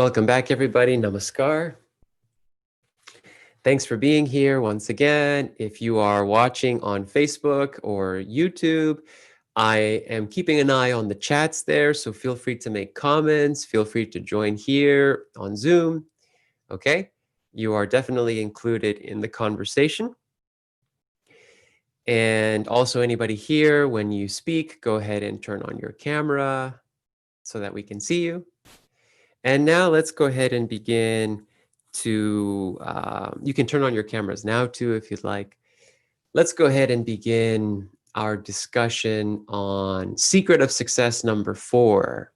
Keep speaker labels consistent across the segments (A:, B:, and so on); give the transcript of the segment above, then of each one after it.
A: Welcome back, everybody. Namaskar. Thanks for being here once again. If you are watching on Facebook or YouTube, I am keeping an eye on the chats there, so feel free to make comments. Feel free to join here on Zoom. Okay? You are definitely included in the conversation. And also, anybody here, when you speak, go ahead and turn on your camera so that we can see you. And now let's go ahead and begin to, you can turn on your cameras now too if you'd like. Let's go ahead and begin our discussion on secret of success number 4.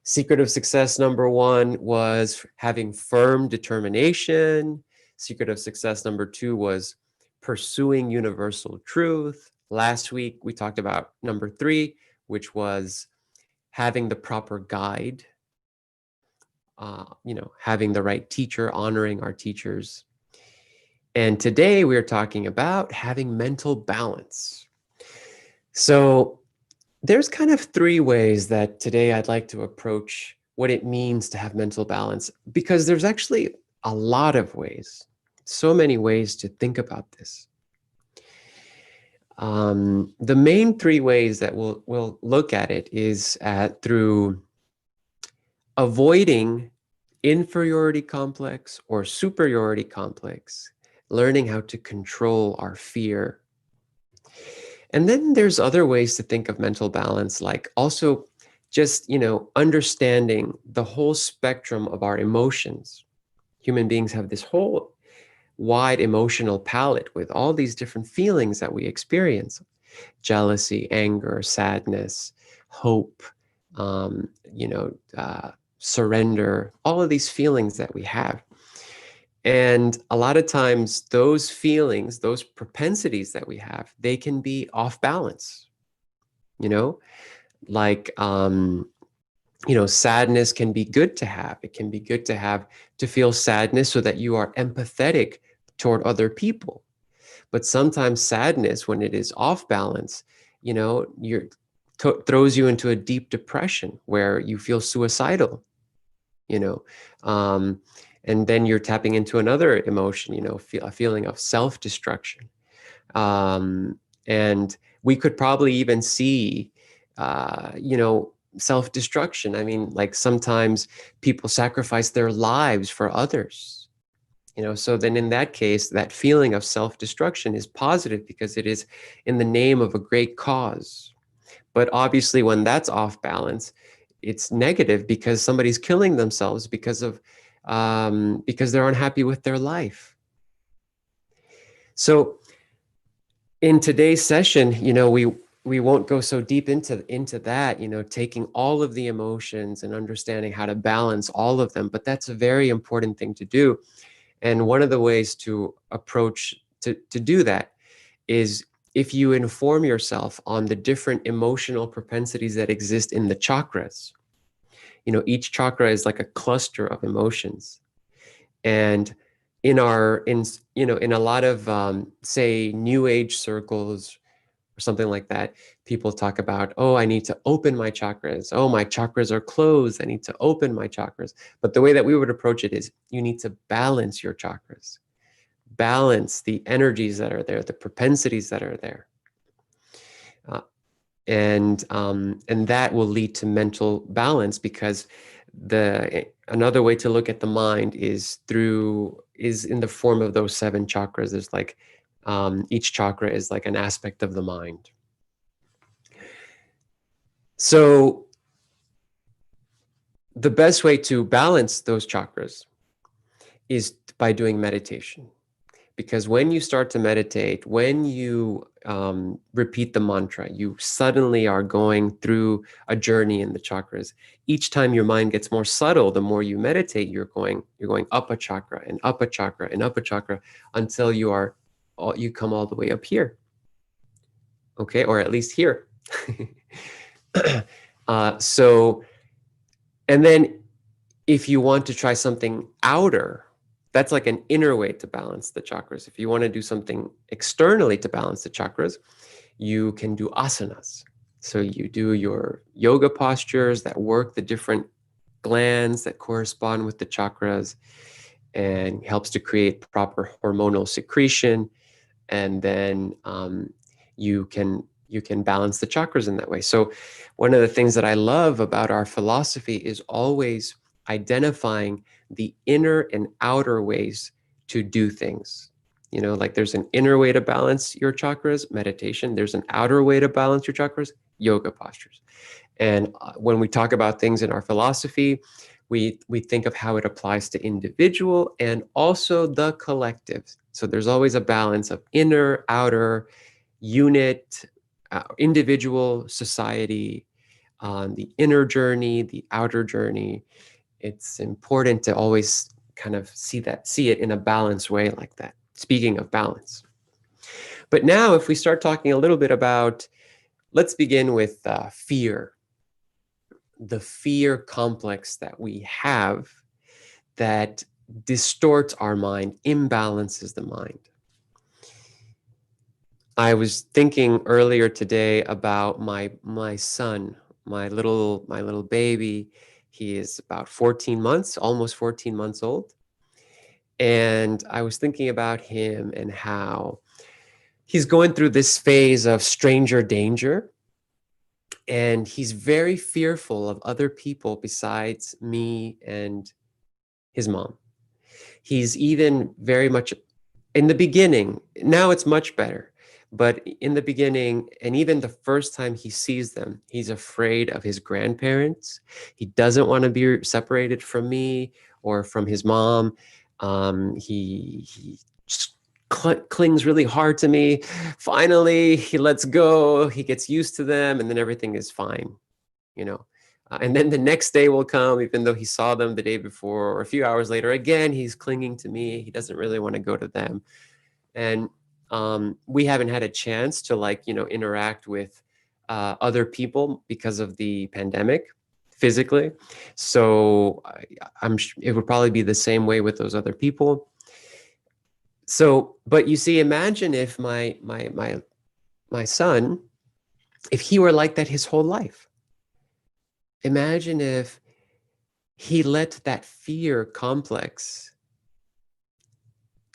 A: Secret of success number 1 was having firm determination. Secret of success number 2 was pursuing universal truth. Last week we talked about number 3, which was having the proper guide. Having the right teacher, honoring our teachers. And today we're talking about having mental balance. So there's kind of 3 ways that today I'd like to approach what it means to have mental balance, because there's actually a lot of ways, so many ways to think about this. The main 3 ways that we'll look at it is through avoiding inferiority complex or superiority complex, learning how to control our fear. And then there's other ways to think of mental balance, like also just, understanding the whole spectrum of our emotions. Human beings have this whole wide emotional palette with all these different feelings that we experience: jealousy, anger, sadness, hope, surrender, all of these feelings that we have. And a lot of times those feelings, those propensities that we have, they can be off balance, like, sadness can be good to have. It can be good to have, to feel sadness so that you are empathetic toward other people. But sometimes sadness, when it is off balance, throws you into a deep depression where you feel suicidal, and then you're tapping into another emotion, a feeling of self-destruction. And we could probably even see, self-destruction. I mean, like sometimes people sacrifice their lives for others, so then in that case, that feeling of self-destruction is positive because it is in the name of a great cause. But obviously when that's off balance, it's negative because somebody's killing themselves because they're unhappy with their life. So in today's session, we won't go so deep into that, taking all of the emotions and understanding how to balance all of them. But that's a very important thing to do. And one of the ways to approach to do that is if you inform yourself on the different emotional propensities that exist in the chakras. Each chakra is like a cluster of emotions. And in a lot of, say, New Age circles or something like that, people talk about, oh, I need to open my chakras. Oh, my chakras are closed. I need to open my chakras. But the way that we would approach it is you need to balance your chakras, balance the energies that are there, the propensities that are there. And that will lead to mental balance, because another way to look at the mind is in the form of those 7 chakras. There's like, each chakra is like an aspect of the mind. So the best way to balance those chakras is by doing meditation. Because when you start to meditate, when you repeat the mantra, you suddenly are going through a journey in the chakras. Each time your mind gets more subtle, the more you meditate, you're going up a chakra and up a chakra and up a chakra until you come all the way up here. Okay, or at least here. And then if you want to try something outer, that's like an inner way to balance the chakras. If you want to do something externally to balance the chakras, you can do asanas. So you do your yoga postures that work the different glands that correspond with the chakras and helps to create proper hormonal secretion. And then you can balance the chakras in that way. So one of the things that I love about our philosophy is always identifying the inner and outer ways to do things. You know, like there's an inner way to balance your chakras, meditation. There's an outer way to balance your chakras, yoga postures. And when we talk about things in our philosophy, we think of how it applies to individual and also the collective. So there's always a balance of inner, outer, unit, individual, society, the inner journey, the outer journey. It's important to always kind of see it in a balanced way like that. Speaking of balance. But now if we start talking a little bit about, let's begin with fear. The fear complex that we have that distorts our mind, imbalances the mind. I was thinking earlier today about my son, my little baby. He is about 14 months, almost 14 months old. And I was thinking about him and how he's going through this phase of stranger danger. And he's very fearful of other people besides me and his mom. He's even very much in the beginning, now it's much better, but in the beginning, and even the first time he sees them, he's afraid of his grandparents. He doesn't want to be separated from me or from his mom. He just clings really hard to me. Finally, he lets go, he gets used to them, and then everything is fine, you know. And then the next day will come, even though he saw them the day before, or a few hours later, again, he's clinging to me. He doesn't really want to go to them. And we haven't had a chance to interact with other people because of the pandemic physically. So it would probably be the same way with those other people. So, but you see, imagine if my son, if he were like that his whole life. Imagine if he let that fear complex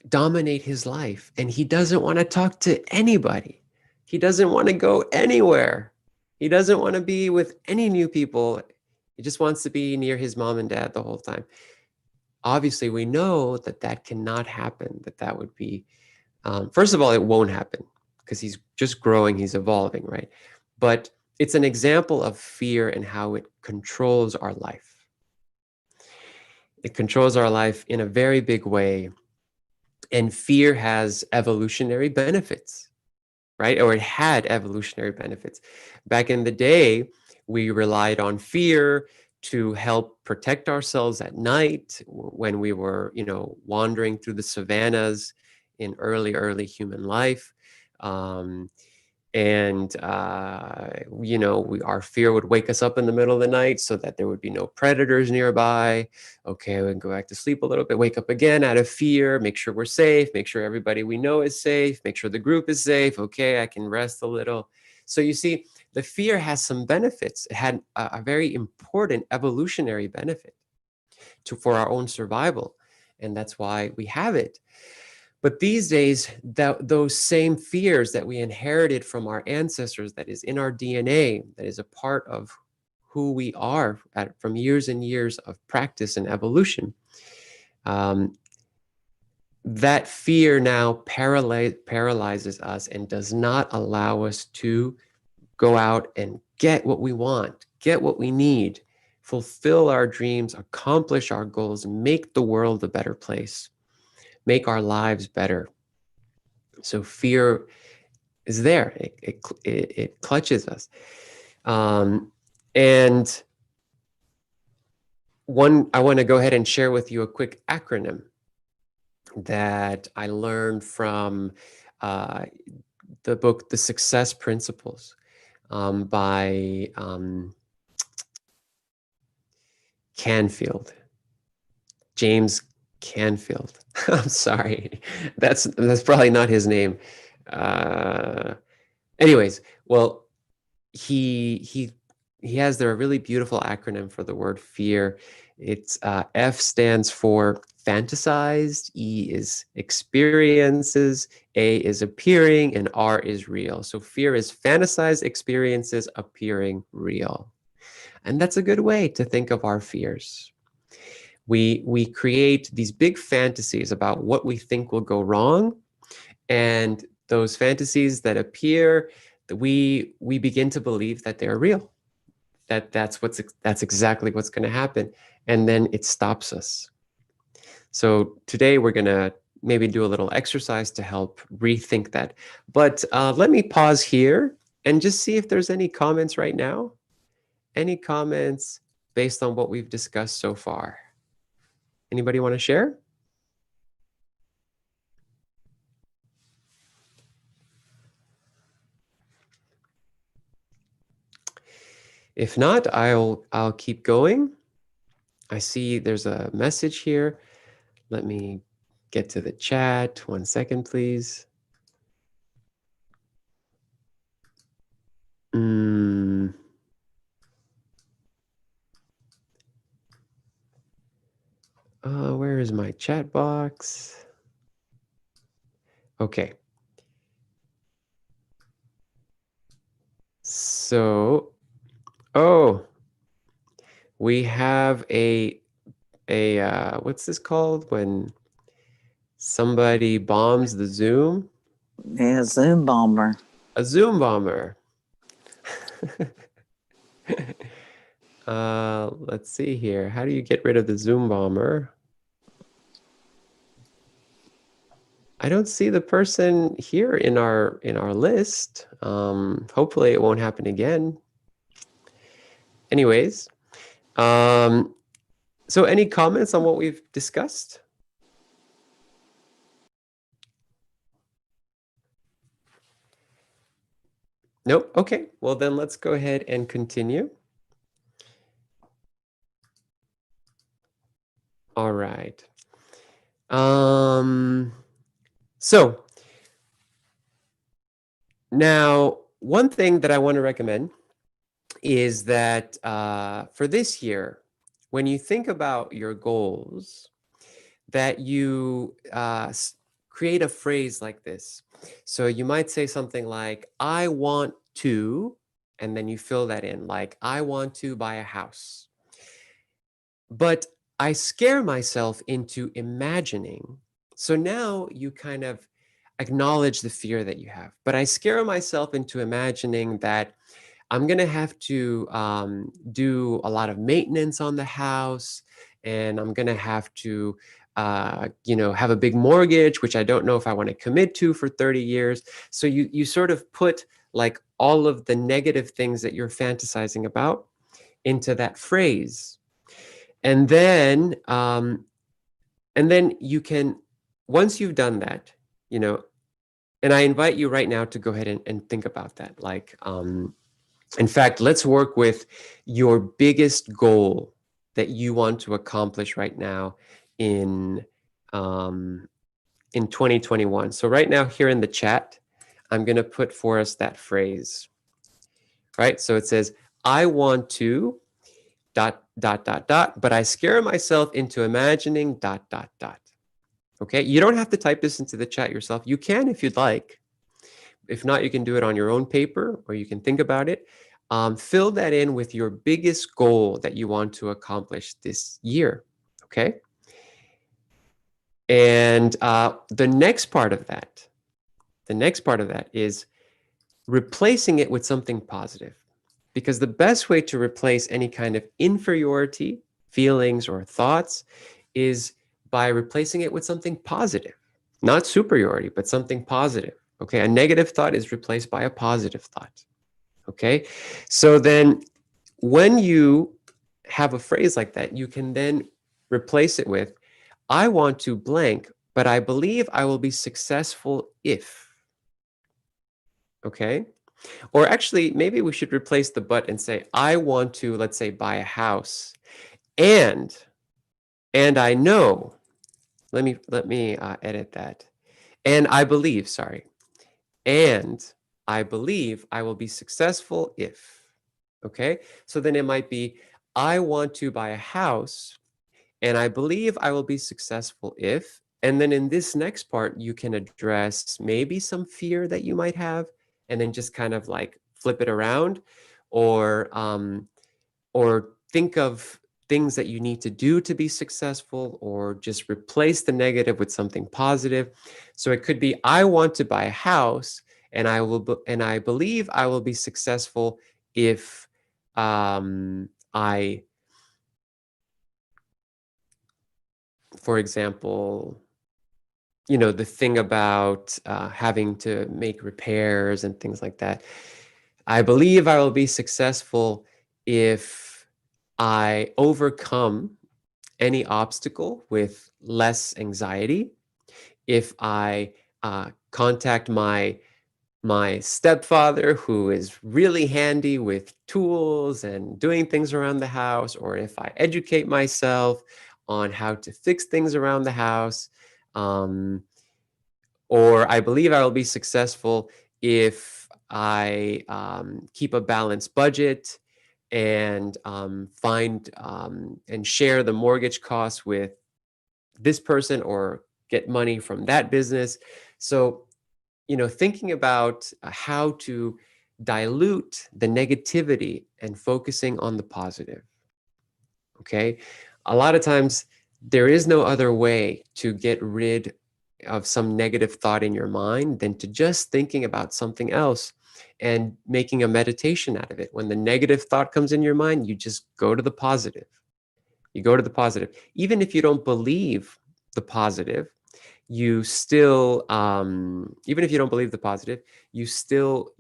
A: dominate his life and he doesn't want to talk to anybody. He doesn't want to go anywhere. He doesn't want to be with any new people. He just wants to be near his mom and dad the whole time. Obviously, we know that that cannot happen, that would be, first of all, it won't happen because he's just growing, he's evolving, right? But it's an example of fear and how it controls our life. It controls our life in a very big way. And fear has evolutionary benefits, right? Or it had evolutionary benefits. Back in the day, we relied on fear to help protect ourselves at night when we were, wandering through the savannas in early human life. Our fear would wake us up in the middle of the night so that there would be no predators nearby. Okay, we can go back to sleep a little bit, wake up again out of fear, make sure we're safe, make sure everybody we know is safe, make sure the group is safe. Okay, I can rest a little. So you see, the fear has some benefits. It had a very important evolutionary benefit for our own survival, and that's why we have it. But these days, those same fears that we inherited from our ancestors, that is in our DNA, that is a part of who we are from years and years of practice and evolution, that fear now paralyzes us and does not allow us to go out and get what we want, get what we need, fulfill our dreams, accomplish our goals, make the world a better place, make our lives better. So fear is there. It clutches us. And I want to go ahead and share with you a quick acronym that I learned from the book, The Success Principles, by Canfield, James Canfield. I'm sorry, that's probably not his name. Anyways, well, he he has there a really beautiful acronym for the word fear. It's F stands for fantasized, E is experiences, A is appearing, and R is real. So fear is fantasized experiences appearing real. And that's a good way to think of our fears. We create these big fantasies about what we think will go wrong, and those fantasies that appear, we begin to believe that they're real, that's exactly what's going to happen, and then it stops us. So today we're going to maybe do a little exercise to help rethink that. But let me pause here and just see if there's any comments right now. Any comments based on what we've discussed so far? Anybody want to share? If not, I'll keep going. I see there's a message here. Let me get to the chat. 1 second, please. Where is my chat box? Okay. So, oh, we have a what's this called when somebody bombs the Zoom?
B: Yeah, Zoom bomber.
A: A Zoom bomber. Let's see here. How do you get rid of the Zoom bomber? I don't see the person here in our list. Hopefully it won't happen again. Anyways, so any comments on what we've discussed? Nope. Okay. Well, then let's go ahead and continue. All right. So now one thing that I want to recommend is that for this year, when you think about your goals, that you create a phrase like this. So you might say something like, I want to, and then you fill that in, like, I want to buy a house. But I scare myself into imagining. So now you kind of acknowledge the fear that you have. But I scare myself into imagining that I'm going to have to do a lot of maintenance on the house, and I'm going to have to, have a big mortgage, which I don't know if I want to commit to for 30 years. So you sort of put like all of the negative things that you're fantasizing about into that phrase. And then you can, once you've done that, and I invite you right now to go ahead and think about that. Like, in fact, let's work with your biggest goal that you want to accomplish right now in 2021. So right now here in the chat, I'm going to put for us that phrase, right? So it says, I want to ... but I scare myself into imagining ... Okay, you don't have to type this into the chat yourself. You can if you'd like. If not, you can do it on your own paper, or you can think about it. Fill that in with your biggest goal that you want to accomplish this year, okay? And the next part of that is replacing it with something positive. Because the best way to replace any kind of inferiority, feelings, or thoughts is by replacing it with something positive. Not superiority, but something positive. Okay, a negative thought is replaced by a positive thought. Okay, so then when you have a phrase like that, you can then replace it with, I want to blank, but I believe I will be successful if. Okay, or actually, maybe we should replace the but and say, I want to, let's say, buy a house, and I know. Let me edit that. And I believe, sorry. And I believe I will be successful if. Okay, so then it might be, I want to buy a house and I believe I will be successful if, and then in this next part, you can address maybe some fear that you might have, and then just kind of like flip it around, or think of things that you need to do to be successful, or just replace the negative with something positive. So it could be, I want to buy a house, and I believe I will be successful if I, for example, the thing about having to make repairs and things like that. I believe I will be successful if I overcome any obstacle with less anxiety, if I contact my stepfather, who is really handy with tools and doing things around the house, or if I educate myself on how to fix things around the house. Um, or I believe I will be successful if I keep a balanced budget and find and share the mortgage costs with this person, or get money from that business. So, thinking about how to dilute the negativity and focusing on the positive. Okay. A lot of times there is no other way to get rid of some negative thought in your mind than to just thinking about something else and making a meditation out of it. When the negative thought comes in your mind, you just go to the positive. You go to the positive. Even if you don't believe the positive, you still, even if you don't believe the positive, you still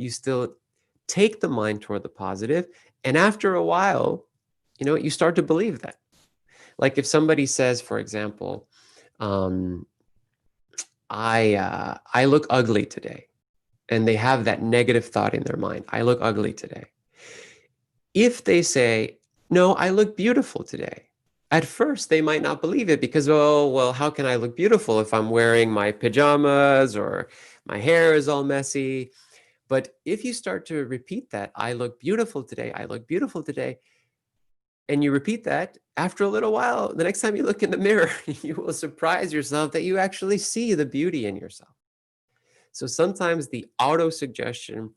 A: take the mind toward the positive. And after a while, you start to believe that. Like if somebody says, for example, um, I look ugly today, and they have that negative thought in their mind, I look ugly today. If they say, no, I look beautiful today, at first they might not believe it, because, oh, well, how can I look beautiful if I'm wearing my pajamas or my hair is all messy? But if you start to repeat that, I look beautiful today, I look beautiful today, and you repeat that, after a little while, the next time you look in the mirror, you will surprise yourself that you actually see the beauty in yourself. So sometimes the auto suggestion,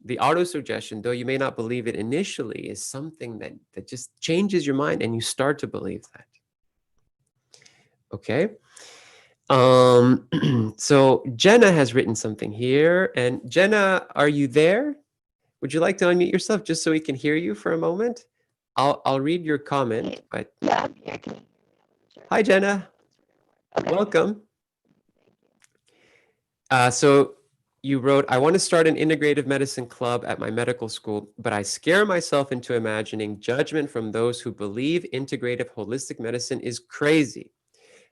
A: though you may not believe it initially, is something that just changes your mind and you start to believe that. Okay. So Jenna has written something here, and Jenna, are you there? Would you like to unmute yourself just so we can hear you for a moment? I'll read your comment, but
C: Yeah, I'm here. Can you hear me?
A: hi, Jenna.
C: Okay.
A: Welcome. So you wrote, I want to start an integrative medicine club at my medical school, but I scare myself into imagining judgment from those who believe integrative holistic medicine is crazy.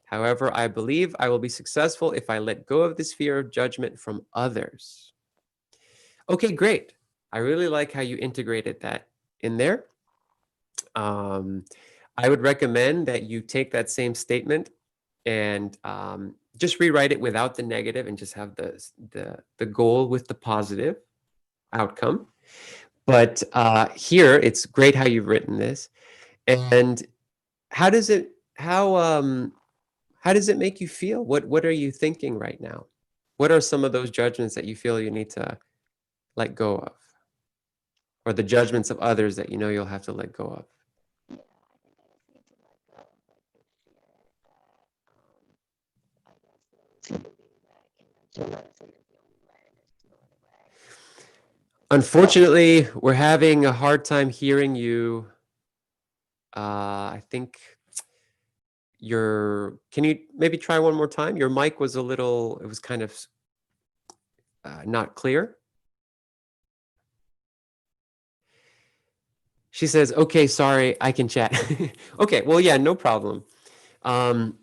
A: However, I believe I will be successful if I let go of this fear of judgment from others. Okay, great. I really like how you integrated that in there. I would recommend that you take that same statement and just rewrite it without the negative, and just have the goal with the positive outcome. But here, it's great how you've written this. And how does it make you feel? What are you thinking right now? What are some of those judgments that you feel you need to let go of, or the judgments of others that you'll have to let go of?
C: Yeah, I think I just need to let go of like the fear that I guess those who believe that conventional medicine is the only way and it's the only way.
A: Unfortunately, we're having a hard time hearing you. I think can you maybe try one more time? Your mic was it was kind of not clear. She says, okay, sorry, I can chat. Okay, well, yeah, no problem. Um,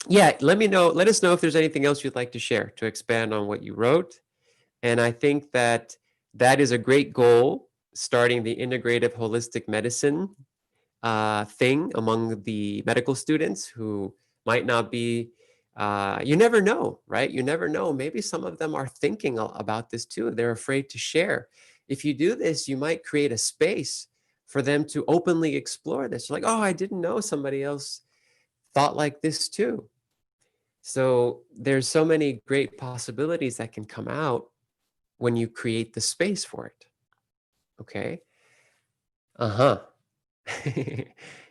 A: yeah, let us know if there's anything else you'd like to share to expand on what you wrote. And I think that is a great goal, starting the integrative holistic medicine thing among the medical students who might not be, you never know, right? You never know. Maybe some of them are thinking about this too. They're afraid to share. if you do this, you might create a space for them to openly explore this. Like, oh, I didn't know somebody else thought like this too. So there's so many great possibilities that can come out when you create the space for it. Okay. Uh-huh.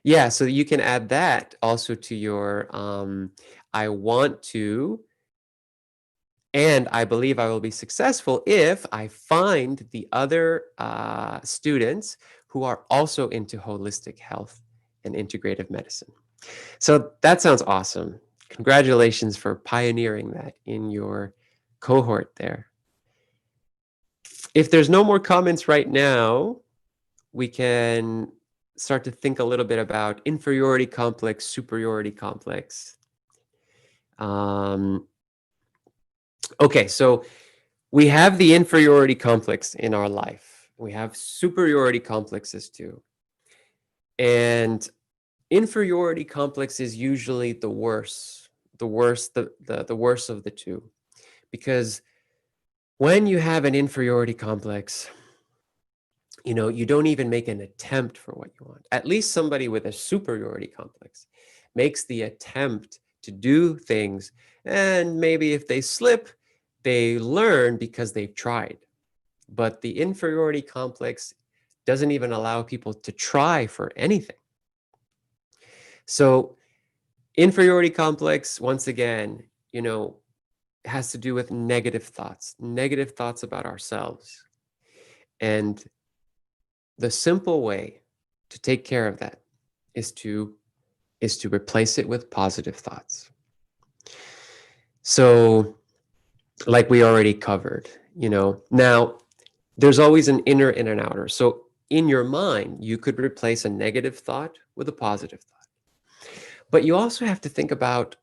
A: Yeah, so you can add that also to your I want to, and I believe I will be successful if I find the other students who are also into holistic health and integrative medicine. So that sounds awesome. Congratulations for pioneering that in your cohort there. If there's no more comments right now, we can start to think a little bit about inferiority complex, superiority complex. Okay, so we have the inferiority complex in our life. We have superiority complexes too. And inferiority complex is usually the worst, the worst of the two. Because when you have an inferiority complex, you don't even make an attempt for what you want. At least somebody with a superiority complex makes the attempt to do things. And maybe if they slip, they learn because they've tried. But the inferiority complex doesn't even allow people to try for anything. So inferiority complex, once again, has to do with negative thoughts about ourselves. And the simple way to take care of that is to replace it with positive thoughts. So, like we already covered, now there's always an inner and an outer. So in your mind, you could replace a negative thought with a positive thought. But you also have to think about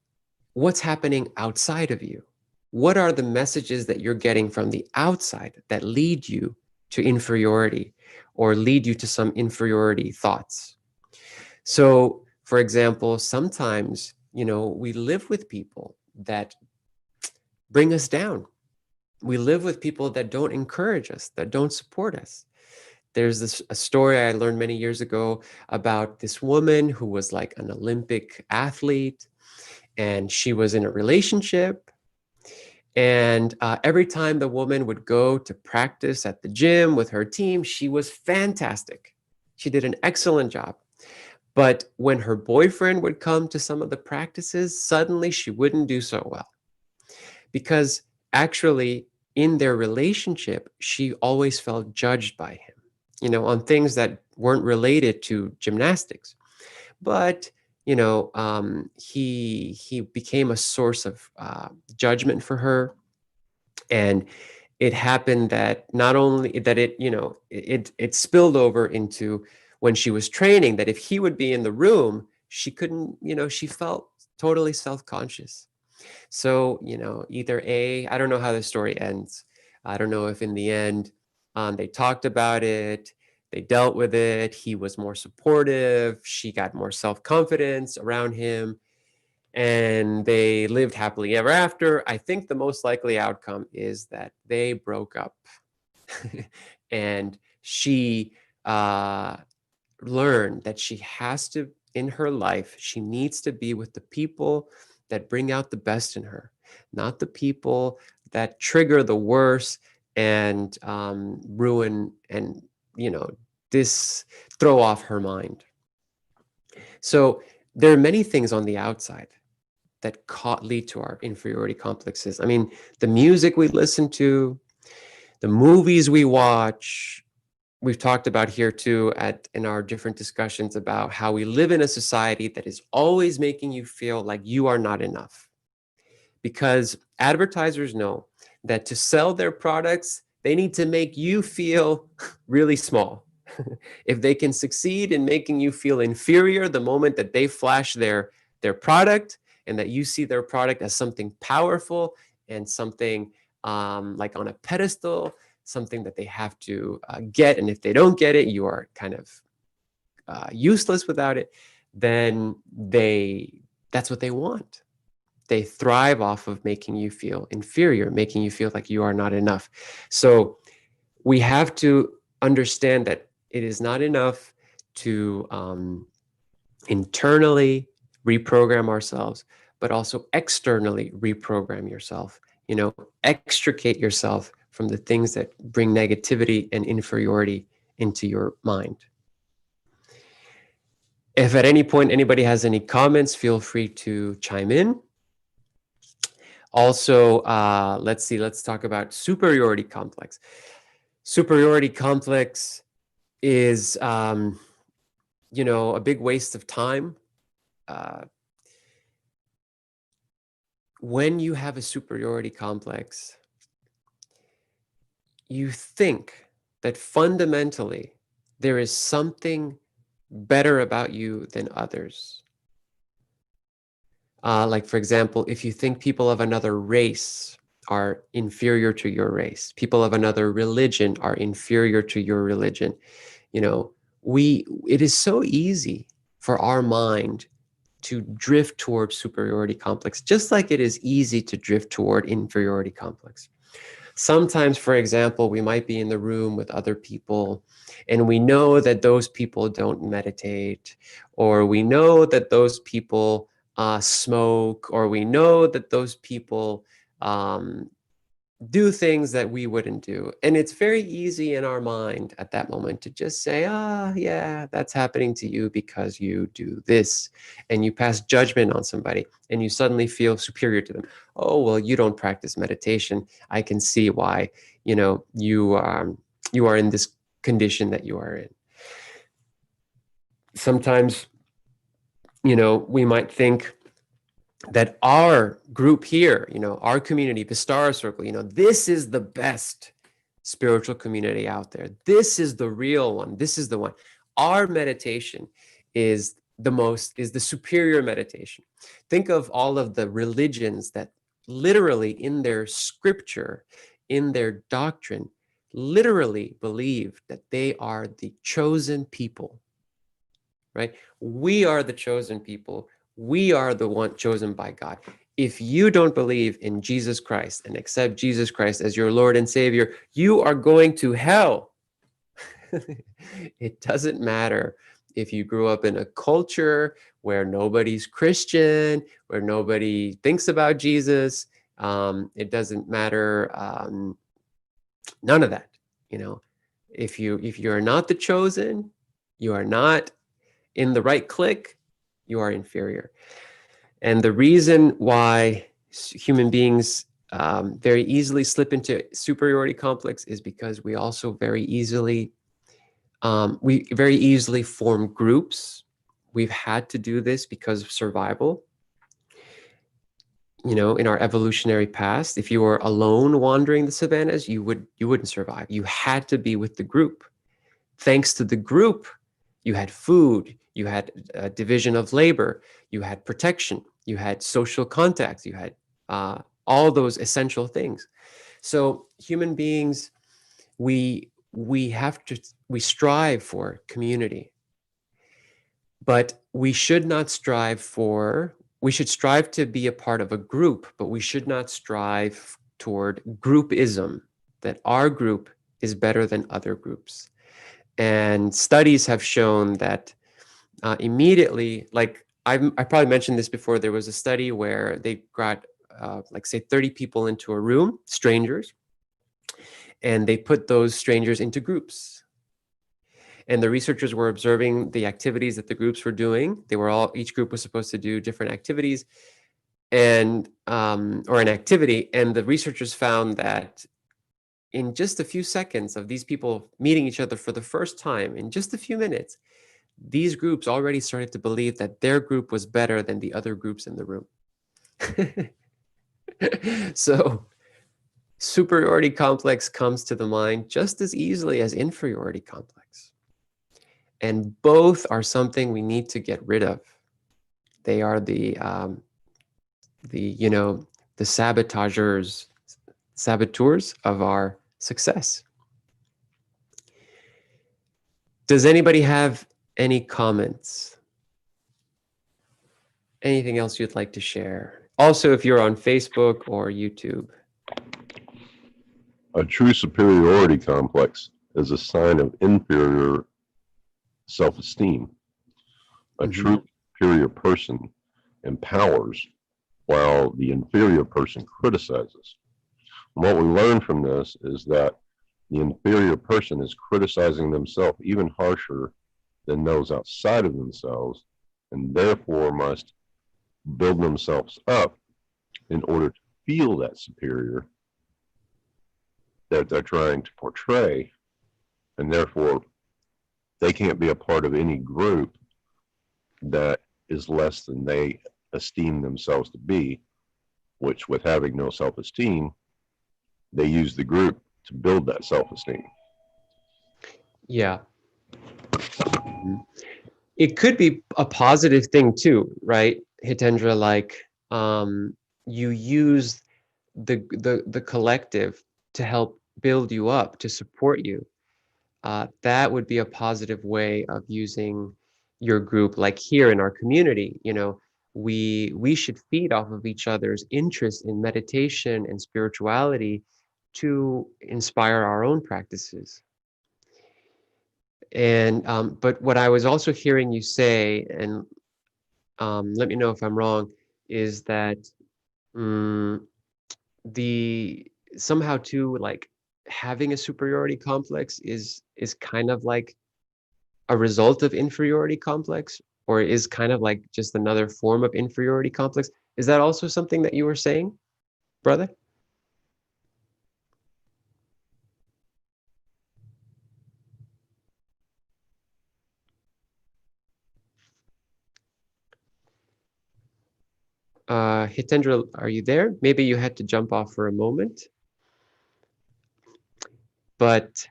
A: what's happening outside of you. What are the messages that you're getting from the outside that lead you to inferiority or lead you to some inferiority thoughts? So, for example, sometimes, we live with people that bring us down. We live with people that don't encourage us, that don't support us. There's a story I learned many years ago about this woman who was like an Olympic athlete, and she was in a relationship. And every time the woman would go to practice at the gym with her team, she was fantastic. She did an excellent job. But when her boyfriend would come to some of the practices, suddenly she wouldn't do so well. Because actually, in their relationship, she always felt judged by him, on things that weren't related to gymnastics. But he became a source of judgment for her. And it happened that not only that it spilled over into when she was training, that if he would be in the room, she couldn't, she felt totally self-conscious. So, either I don't know how the story ends. I don't know if in the end they talked about it, they dealt with it, he was more supportive, she got more self-confidence around him, and they lived happily ever after. I think the most likely outcome is that they broke up. And she learned that she has to, in her life, she needs to be with the people that bring out the best in her, not the people that trigger the worst and ruin and, throw off her mind. So there are many things on the outside that lead to our inferiority complexes. I mean, the music we listen to, the movies we watch. We've talked about here too in our different discussions about how we live in a society that is always making you feel like you are not enough. Because advertisers know that to sell their products, they need to make you feel really small. If they can succeed in making you feel inferior the moment that they flash their product, and that you see their product as something powerful and something like on a pedestal, something that they have to get, and if they don't get it, you are kind of useless without it, then that's what they want. They thrive off of making you feel inferior, making you feel like you are not enough. So we have to understand that it is not enough to internally reprogram ourselves, but also externally reprogram yourself. You know, extricate yourself from the things that bring negativity and inferiority into your mind. If at any point anybody has any comments, feel free to chime in. Also, let's talk about superiority complex. Superiority complex is, you know, a big waste of time. When you have a superiority complex, you think that fundamentally there is something better about you than others. Like, for example, if you think people of another race are inferior to your race, people of another religion are inferior to your religion, you know, it is so easy for our mind to drift toward superiority complex, just like it is easy to drift toward inferiority complex. Sometimes, for example, we might be in the room with other people and we know that those people don't meditate, or we know that those people smoke, or we know that those people do things that we wouldn't do. And it's very easy in our mind at that moment to just say, yeah, that's happening to you because you do this. And you pass judgment on somebody and you suddenly feel superior to them. Oh, well, you don't practice meditation. I can see why, you know, you are in this condition that you are in. Sometimes, you know, we might think that our group here, you know, our community, Vistara Circle, you know, this is the best spiritual community out there. This is the real one. This is the one. Our meditation is the superior meditation. Think of all of the religions that literally in their scripture, in their doctrine, literally believe that they are the chosen people, right? We are the chosen people. We are the one chosen by God. If you don't believe in Jesus Christ and accept Jesus Christ as your Lord and Savior, you are going to hell. It doesn't matter if you grew up in a culture where nobody's Christian, where nobody thinks about Jesus. It doesn't matter. None of that. You know, if you're not the chosen, you are not in the right click, you are inferior. And the reason why human beings very easily slip into superiority complex is because we also very easily form groups. We've had to do this because of survival. You know, in our evolutionary past, if you were alone wandering the savannas, you wouldn't survive. You had to be with the group. Thanks to the group, you had food, you had a division of labor, you had protection, you had social contacts, you had all those essential things. So human beings, we strive for community, but we should strive to be a part of a group, but we should not strive toward groupism, that our group is better than other groups. And studies have shown that immediately, like I probably mentioned this before, there was a study where they got like say 30 people into a room, strangers, and they put those strangers into groups. And the researchers were observing the activities that the groups were doing. Each group was supposed to do different activities and or an activity. And the researchers found that in just a few seconds of these people meeting each other for the first time, in just a few minutes, these groups already started to believe that their group was better than the other groups in the room. So superiority complex comes to the mind just as easily as inferiority complex. And both are something we need to get rid of. They are the saboteurs of our success. Does anybody have any comments? Anything else you'd like to share? Also, if you're on Facebook or YouTube.
D: A true superiority complex is a sign of inferior self-esteem. A true superior person empowers while the inferior person criticizes. And what we learn from this is that the inferior person is criticizing themselves even harsher than those outside of themselves, and therefore must build themselves up in order to feel that superior that they're trying to portray, and therefore they can't be a part of any group that is less than they esteem themselves to be, which, with having no self-esteem, they use the group to build that self-esteem.
A: Yeah. It could be a positive thing too, right, Hitendra? Like, you use the collective to help build you up, to support you. That would be a positive way of using your group. Like here in our community, we should feed off of each other's interest in meditation and spirituality to inspire our own practices. And but what I was also hearing you say, and let me know if I'm wrong, is that the somehow too, like, having a superiority complex is kind of like a result of inferiority complex, or is kind of like just another form of inferiority complex. Is that also something that you were saying, brother? Hitendra, are you there? Maybe you had to jump off for a moment, but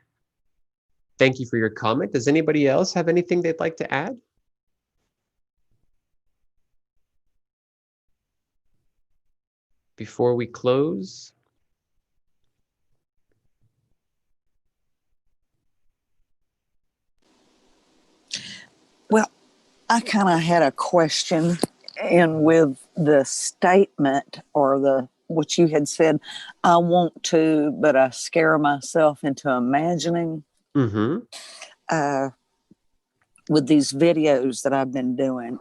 A: thank you for your comment. Does anybody else have anything they'd like to add? Before we close?
B: Well, I kind of had a question, and with the statement or the what you had said, I want to, but I scare myself into imagining.
A: Mm-hmm.
B: With these videos that I've been doing,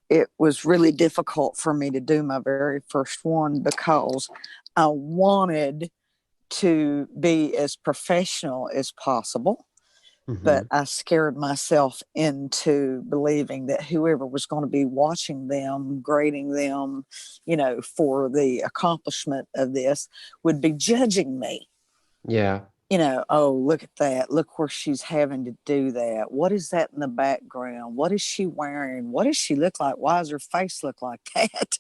B: it was really difficult for me to do my very first one because I wanted to be as professional as possible. But I scared myself into believing that whoever was going to be watching them, grading them, for the accomplishment of this would be judging me.
A: Yeah.
B: Oh, look at that. Look where she's having to do that. What is that in the background? What is she wearing? What does she look like? Why does her face look like that?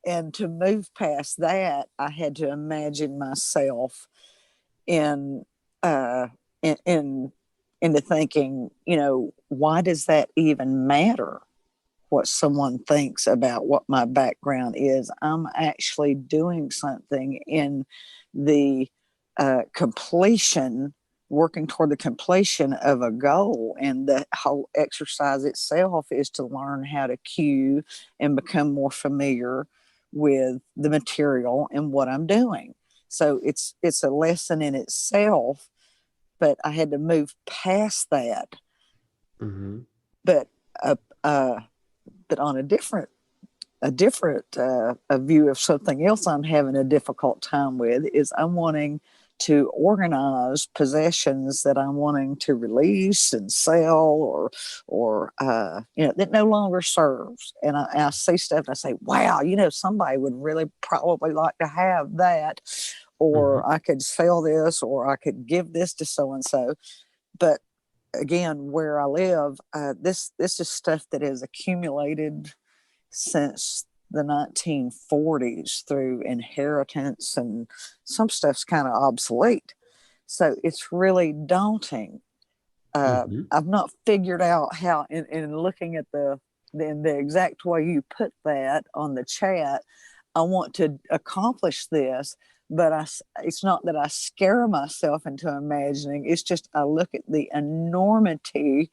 B: And to move past that, I had to imagine myself in into thinking, why does that even matter? What someone thinks about what my background is. I'm actually doing something in the completion, working toward the completion of a goal. And the whole exercise itself is to learn how to cue and become more familiar with the material and what I'm doing. So it's a lesson in itself, but I had to move past that. But but on a different a view of something else I'm having a difficult time with is I'm wanting to organize possessions that I'm wanting to release and sell, or that no longer serves. And I see stuff and I say, wow, somebody would really probably like to have that, or I could sell this, or I could give this to so and so. But again, where I live, this is stuff that has accumulated since the 1940s through inheritance, and some stuff's kind of obsolete. So it's really daunting. I've not figured out how, in looking at the exact way you put that on the chat, I want to accomplish this, but it's not that I scare myself into imagining. It's just I look at the enormity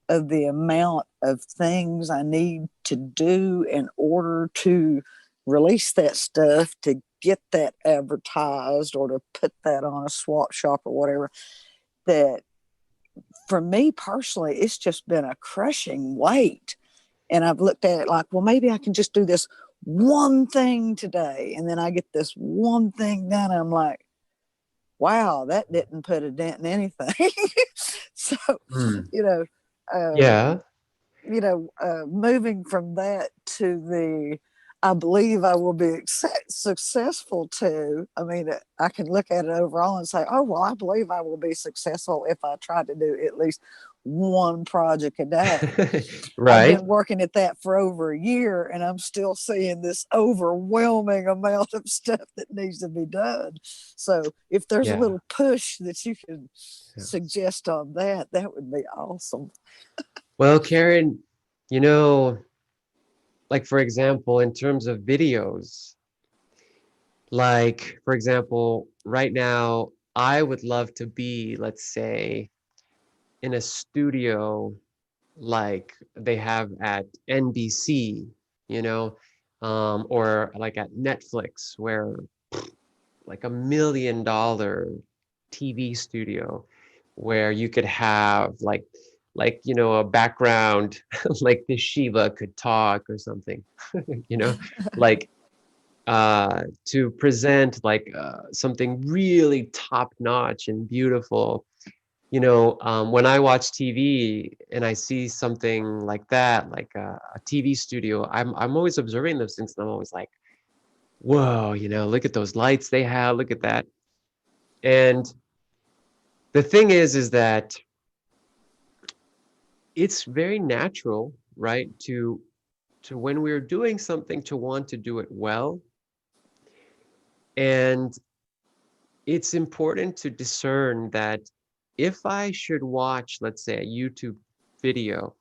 B: of the amount of things I need to do in order to release that stuff, to get that advertised or to put that on a swap shop or whatever, that for me personally, it's just been a crushing weight. And I've looked at it like, well, maybe I can just do this one thing today. And then I get this one thing done. I'm like, wow, that didn't put a dent in anything. So,
A: Hmm.
B: you know, uh,
A: Yeah.
B: moving from that to the, I believe I will be successful too. I mean, I can look at it overall and say, oh, well, I believe I will be successful if I try to do at least one project a day. I've
A: Right.
B: been working at that for over a year and I'm still seeing this overwhelming amount of stuff that needs to be done. So if there's a
A: Yeah.
B: little push that you can
A: Yeah.
B: suggest on that, that would be awesome.
A: Well, Karen, you know, like for example, in terms of videos, like for example, right now, I would love to be, let's say, in a studio like they have at NBC, you know, or like at Netflix, where like $1 million TV studio, where you could have like you know a background like the Shiva could talk or something, you know, like to present like something really top notch and beautiful. You know, when I watch TV and I see something like that, like a TV studio, I'm always observing those things, and I'm always like, whoa, you know, look at those lights they have, look at that. And the thing is that it's very natural, right, to when we're doing something to want to do it well. And it's important to discern that if I should watch, let's say, a YouTube video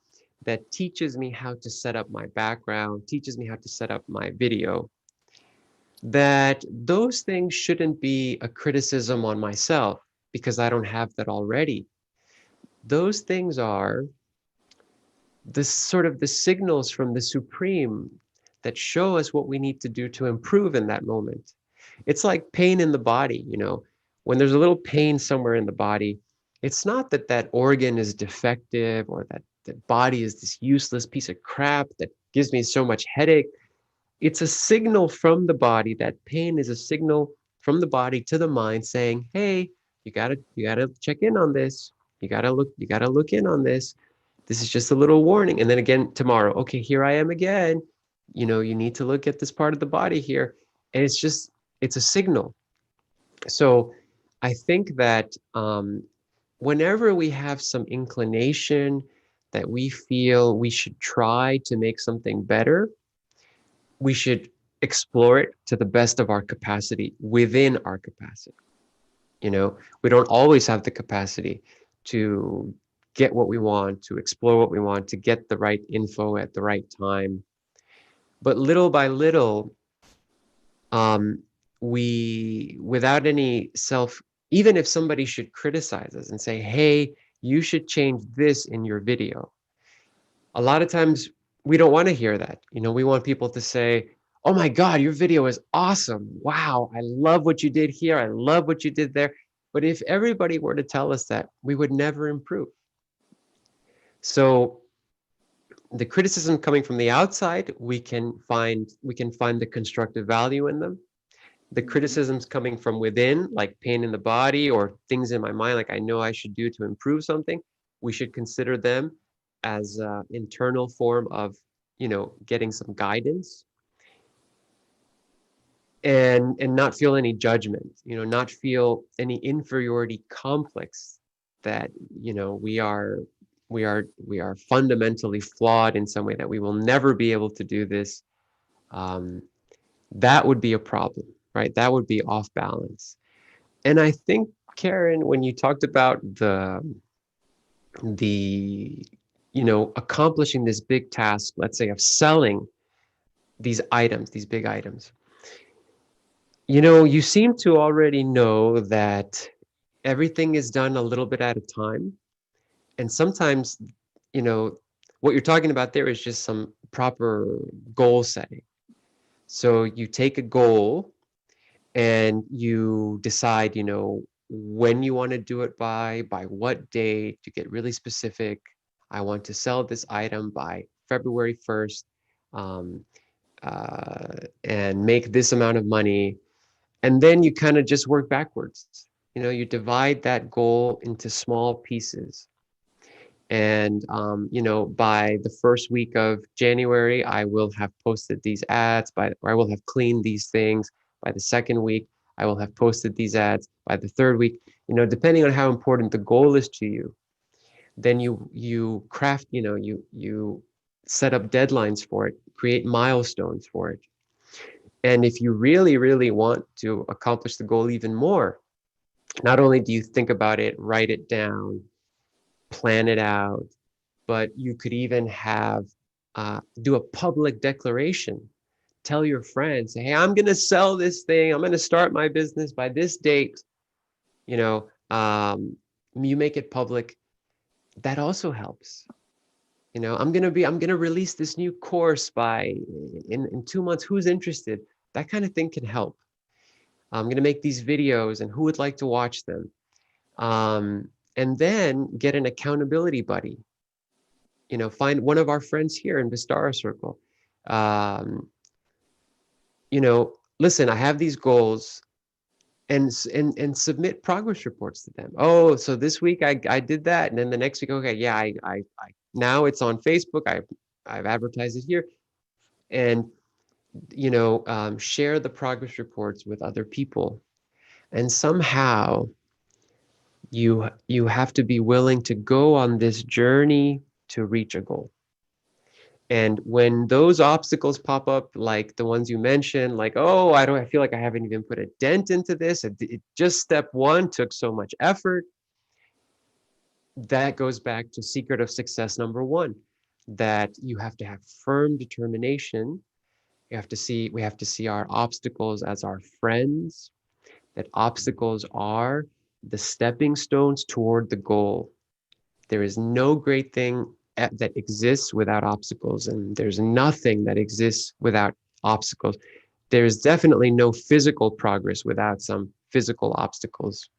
A: that teaches me how to set up my background, teaches me how to set up my video, that those things shouldn't be a criticism on myself because I don't have that already. Those things are the sort of the signals from the Supreme that show us what we need to do to improve in that moment. It's like pain in the body, you know, when there's a little pain somewhere in the body, it's not that that organ is defective or that the body is this useless piece of crap that gives me so much headache. It's a signal from the body. That pain is a signal from the body to the mind saying, hey, you gotta check in on this. You gotta look in on this. This is just a little warning. And then again tomorrow, okay, here I am again. You know, you need to look at this part of the body here. And it's a signal. So I think that whenever we have some inclination that we feel we should try to make something better, we should explore it to the best of our capacity within our capacity. You know, we don't always have the capacity to get what we want, to explore what we want, to get the right info at the right time. But little by little, we, without any self, even if somebody should criticize us and say, hey, you should change this in your video, a lot of times we don't want to hear that. You know, we want people to say, oh my God, your video is awesome. Wow, I love what you did here. I love what you did there. But if everybody were to tell us that, we would never improve. So the criticism coming from the outside, we can find the constructive value in them. The criticisms coming from within, like pain in the body or things in my mind, like I know I should do to improve something, we should consider them as an internal form of, you know, getting some guidance, and not feel any judgment, you know, not feel any inferiority complex that, you know, we are fundamentally flawed in some way, that we will never be able to do this. Um, that would be a problem, right? That would be off balance. And I think, Karen, when you talked about the you know, accomplishing this big task, let's say of selling these items, these big items, you know, you seem to already know that everything is done a little bit at a time. And sometimes, you know, what you're talking about there is just some proper goal setting. So you take a goal and you decide, when you want to do it by what date. You get really specific. I want to sell this item by February 1st, um, and make this amount of money. And then you kind of just work backwards. You divide that goal into small pieces. And, by the first week of January, I will have posted these ads or I will have cleaned these things. By the second week, I will have posted these ads. By the third week, depending on how important the goal is to you, then you craft, you set up deadlines for it, create milestones for it. And if you really, really want to accomplish the goal even more, not only do you think about it, write it down, plan it out, but you could even do a public declaration. Tell your friends, hey, I'm going to sell this thing. I'm going to start my business by this date. You make it public. That also helps. I'm going to release this new course in 2 months. Who's interested? That kind of thing can help. I'm going to make these videos, and who would like to watch them? And then get an accountability buddy. Find one of our friends here in Vistara Circle. Listen, I have these goals, and submit progress reports to them. Oh, so this week I did that, and then the next week, okay, yeah, I now it's on Facebook. I've advertised it here, and share the progress reports with other people. And somehow you have to be willing to go on this journey to reach a goal. And when those obstacles pop up, like the ones you mentioned, like, oh, I feel like I haven't even put a dent into this. It just step one took so much effort. That goes back to secret of success number one, that you have to have firm determination. We have to see our obstacles as our friends, that obstacles are the stepping stones toward the goal. There is no great thing that exists without obstacles, and there's nothing that exists without obstacles. There's definitely no physical progress without some physical obstacles.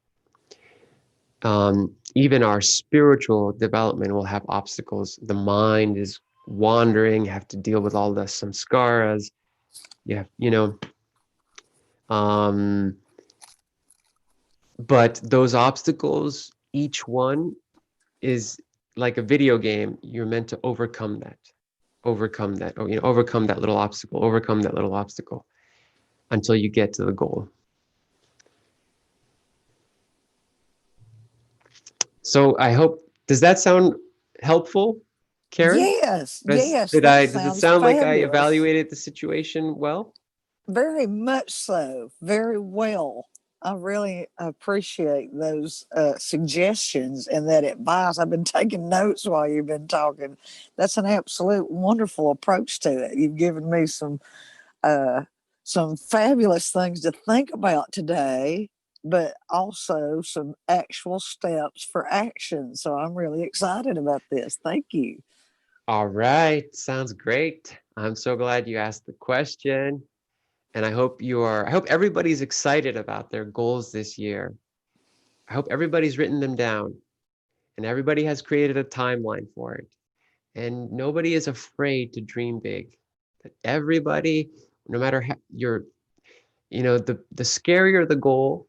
A: Even our spiritual development will have obstacles. The mind is wandering, you have to deal with all the samskaras. But those obstacles, each one is like a video game. You're meant to overcome that, overcome that little obstacle until you get to the goal. So I hope, does that sound helpful, Karen?
B: Yes,
A: Does
B: yes,
A: it
B: that sounds
A: sound like I
B: fabulous.
A: evaluated the situation well?
B: Very much so, very well. I really appreciate those suggestions and that advice. I've been taking notes while you've been talking. That's an absolute wonderful approach to it. You've given me some fabulous things to think about today, but also some actual steps for action. So I'm really excited about this. Thank you.
A: All right, sounds great. I'm so glad you asked the question. And I hope everybody's excited about their goals this year. I hope everybody's written them down, and everybody has created a timeline for it. And nobody is afraid to dream big. That everybody, no matter how the scarier the goal,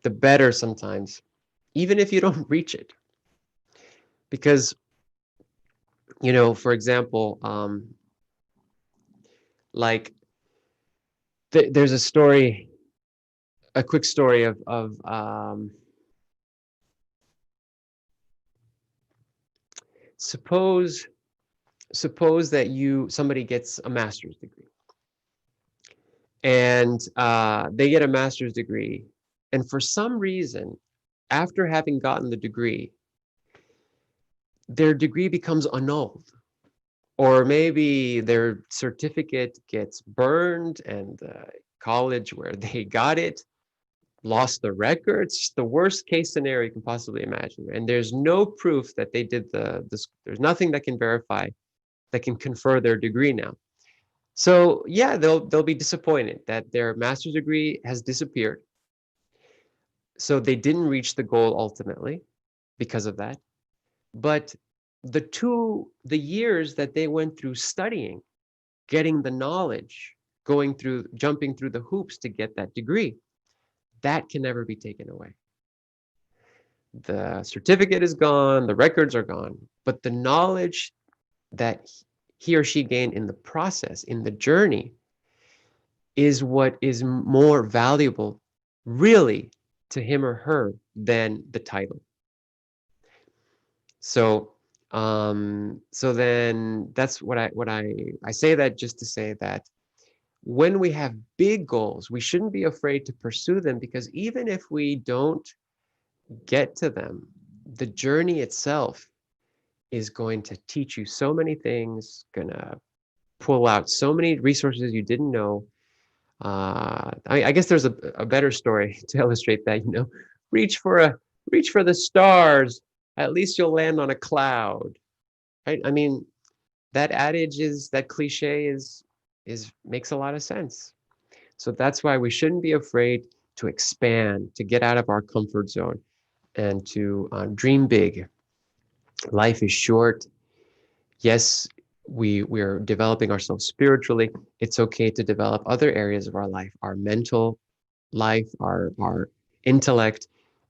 A: the better sometimes, even if you don't reach it. Because, for example, like there's a quick story of suppose that somebody gets a master's degree, and they get a master's degree, and for some reason, after having gotten the degree, their degree becomes annulled, or maybe their certificate gets burned, and the college where they got it lost the records. It's the worst case scenario you can possibly imagine. And there's no proof that they did there's nothing that can verify, that can confer their degree now. So yeah, they'll be disappointed that their master's degree has disappeared. So they didn't reach the goal ultimately because of that. But the years that they went through studying, getting the knowledge, jumping through the hoops to get that degree, that can never be taken away. The certificate is gone, the records are gone, but the knowledge that he or she gained in the process, in the journey, is what is more valuable, really, to him or her than the title. So, so then that's what I say that just to say that when we have big goals, we shouldn't be afraid to pursue them, because even if we don't get to them, the journey itself is going to teach you so many things, gonna pull out so many resources you didn't know. I guess there's a better story to illustrate that. Reach for the stars. At least you'll land on a cloud, right? I mean, that cliche is makes a lot of sense. So that's why we shouldn't be afraid to expand, to get out of our comfort zone, and to dream big. Life is short. Yes, we're developing ourselves spiritually. It's okay to develop other areas of our life, our mental life, our intellect,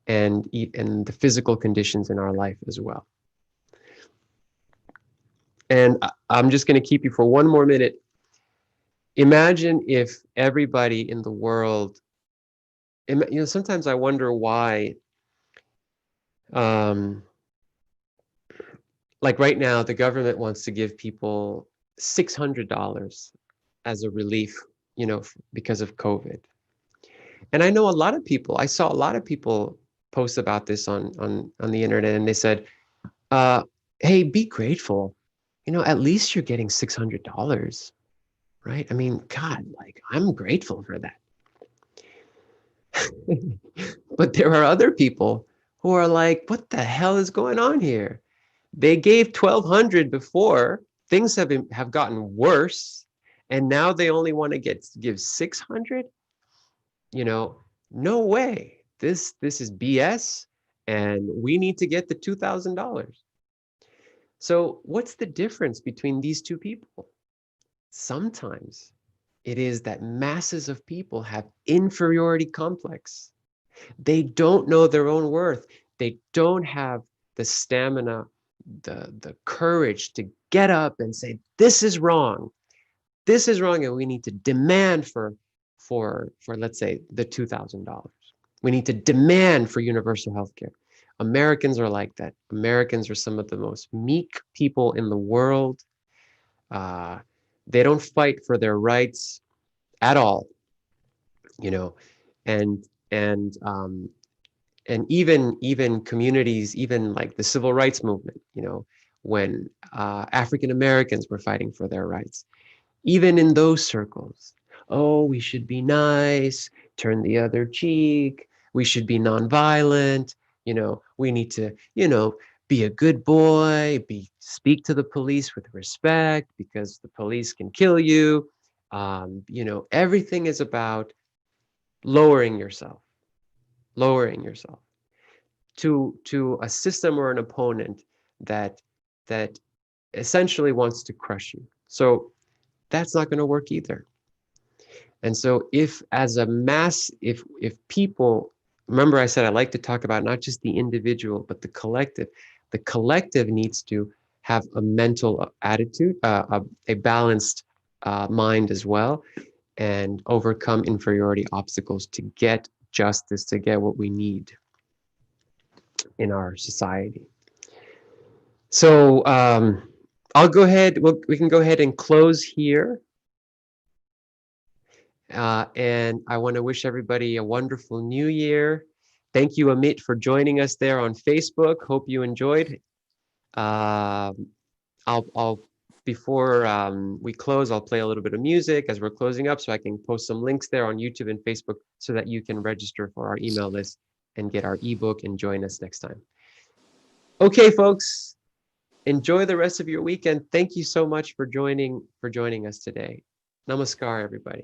A: and the physical conditions in our life as well. And I'm just going to keep you for one more minute. Imagine if everybody in the world, sometimes I wonder why, like right now, the government wants to give people $600 as a relief, because of COVID. And I know I saw a lot of people post about this on the internet, and they said, hey, be grateful. At least you're getting $600, right? I mean, God, like, I'm grateful for that. But there are other people who are like, what the hell is going on here? They gave 1,200 before, things have gotten worse, and now they only want to give 600. No way. This is BS, and we need to get the $2,000. So what's the difference between these two people? Sometimes it is that masses of people have inferiority complex. They don't know their own worth. They don't have the stamina, the courage to get up and say, this is wrong. This is wrong, and we need to demand for let's say the $2,000. We need to demand for universal health care. Americans are like that. Americans are some of the most meek people in the world. They don't fight for their rights at all, and and and even communities, even like the civil rights movement, when African Americans were fighting for their rights, even in those circles, oh, we should be nice, turn the other cheek, we should be nonviolent, we need to, be a good boy, speak to the police with respect, because the police can kill you. Everything is about lowering yourself to a system or an opponent that essentially wants to crush you. So that's not going to work either. And so if as a mass, if people, remember I said I like to talk about not just the individual, but the collective needs to have a mental attitude, a balanced mind as well, and overcome inferiority obstacles to get justice, to get what we need in our society. So I'll go ahead, we can go ahead and close here. And I want to wish everybody a wonderful new year. Thank you, Amit, for joining us there on Facebook. Hope you enjoyed. I'll before we close, I'll play a little bit of music as we're closing up, so I can post some links there on YouTube and Facebook so that you can register for our email list and get our ebook and join us next time. Okay, folks, enjoy the rest of your weekend. Thank you so much for joining us today. Namaskar, everybody.